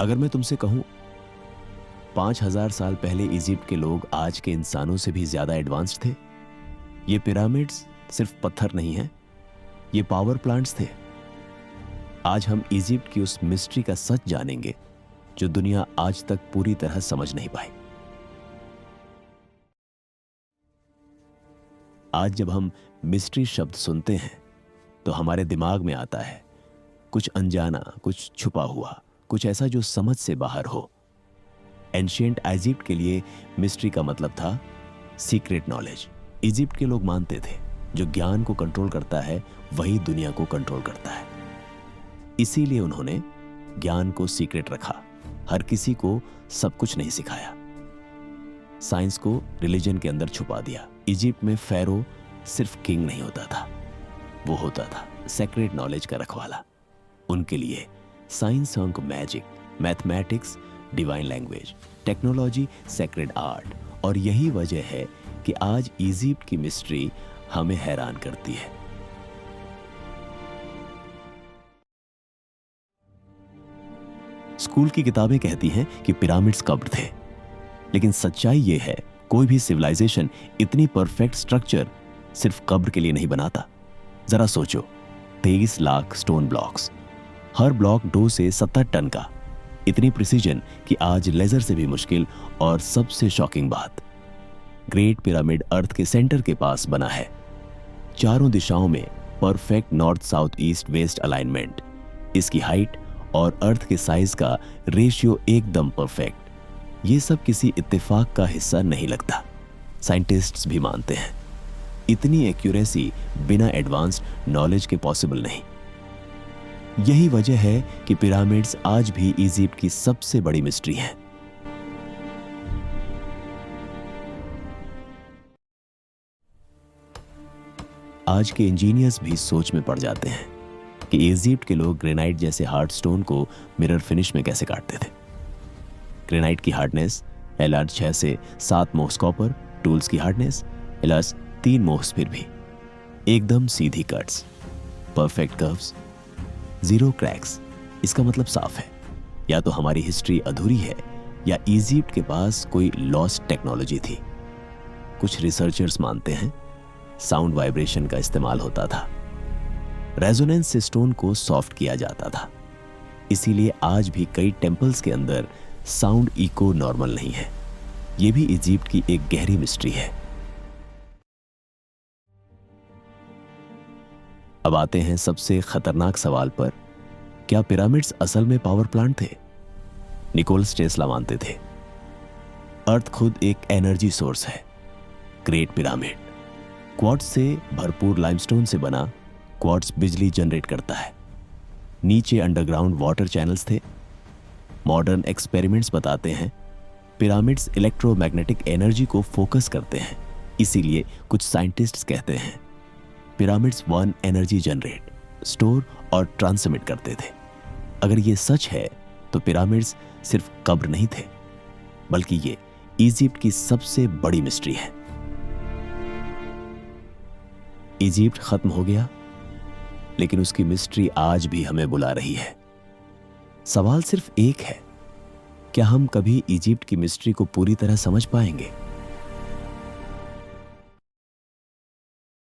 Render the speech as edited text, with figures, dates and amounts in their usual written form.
अगर मैं तुमसे कहूं 5000 साल पहले इजिप्ट के लोग आज के इंसानों से भी ज्यादा एडवांस्ड थे। ये पिरामिड्स सिर्फ पत्थर नहीं हैं, ये पावर प्लांट्स थे। आज हम इजिप्ट की उस मिस्ट्री का सच जानेंगे जो दुनिया आज तक पूरी तरह समझ नहीं पाई। आज जब हम मिस्ट्री शब्द सुनते हैं तो हमारे दिमाग में आता है कुछ अनजाना, कुछ छुपा हुआ, कुछ ऐसा जो समझ से बाहर हो। एंशिएंट इजिप्ट के लिए मिस्ट्री का मतलब था सीक्रेट नॉलेज। इजिप्ट के लोग मानते थे जो ज्ञान को कंट्रोल करता है वही दुनिया को कंट्रोल करता है। इसीलिए उन्होंने ज्ञान को सीक्रेट रखा, हर किसी को सब कुछ नहीं सिखाया। साइंस को रिलीजन के अंदर छुपा दिया। इजिप्ट में फेरो सिर्फ किंग नहीं होता था, वो होता था सेक्रेट नॉलेज का रखवाला। उनके लिए साइंस उनको magic, mathematics divine language, technology sacred art. और यही वजह है कि आज इजिप्ट की मिस्ट्री हमें हैरान करती है। स्कूल की किताबें कहती हैं कि पिरामिड्स कब्र थे, लेकिन सच्चाई यह है कोई भी सिविलाइजेशन इतनी परफेक्ट स्ट्रक्चर सिर्फ कब्र के लिए नहीं बनाता। जरा सोचो, 23 लाख स्टोन ब्लॉक्स, हर ब्लॉक 2 से 70 टन का, इतनी प्रिसीजन कि आज लेजर से भी मुश्किल। और सबसे शॉकिंग बात, ग्रेट पिरामिड अर्थ के सेंटर के पास बना है। चारों दिशाओं में perfect north south east west alignment, इसकी हाइट और अर्थ के साइज का रेशियो एकदम परफेक्ट। ये सब किसी इत्तेफाक का हिस्सा नहीं लगता, साइंटिस्ट्स भी मानते हैं। इतनी एक्यूरेसी बिना एडवांस्ड नॉलेज के पॉसिबल नहीं। यही वजह है कि पिरामिड्स आज भी इजिप्ट की सबसे बड़ी मिस्ट्री हैं। आज के इंजीनियर्स भी सोच में पड़ जाते हैं कि इजिप्ट के लोग ग्रेनाइट जैसे हार्ड स्टोन को मिरर फिनिश में कैसे काटते थे। ग्रेनाइट की हार्डनेस LR 6 से 7 मोहस कॉपर, टूल्स की हार्डनेस LR 3 मोहस, फिर भी एकदम सीधी cuts, perfect curves, zero cracks. इसका मतलब साफ है, या तो हमारी हिस्ट्री अधूरी है या इजिप्ट के पास कोई लॉस्ट टेक्नोलॉजी थी। कुछ रिसर्चर्स मानते हैं साउंड वाइब्रेशन का इस्तेमाल होता था, रेजोनेंस से स्टोन को सॉफ्ट किया जाता था। इसीलिए आज भी कई टेंपल्स के अंदर साउंड इको नॉर्मल नहीं है। यह भी इजिप्ट की एक गहरी मिस्ट्री है। अब आते हैं सबसे खतरनाक सवाल पर, क्या पिरामिड्स असल में पावर प्लांट थे? निकोलस टेस्ला मानते थे अर्थ खुद एक एनर्जी सोर्स है। ग्रेट पिरामिड क्वार्ट्ज से भरपूर लाइमस्टोन से बना, क्वार्ट्ज बिजली जनरेट करता है। नीचे अंडरग्राउंड वाटर चैनल्स थे। मॉडर्न एक्सपेरिमेंट्स बताते हैं पिरामिड्स इलेक्ट्रोमैग्नेटिक एनर्जी को फोकस करते हैं। इसीलिए कुछ साइंटिस्ट्स कहते हैं पिरामिड्स 1 एनर्जी जनरेट, स्टोर और ट्रांसमिट करते थे। अगर ये सच है तो पिरामिड्स सिर्फ कब्र नहीं थे, बल्कि ये इजिप्ट की सबसे बड़ी मिस्ट्री है। इजिप्ट खत्म हो गया, लेकिन उसकी मिस्ट्री आज भी हमें बुला रही है। सवाल सिर्फ एक है, क्या हम कभी इजिप्ट की मिस्ट्री को पूरी तरह समझ पाएंगे?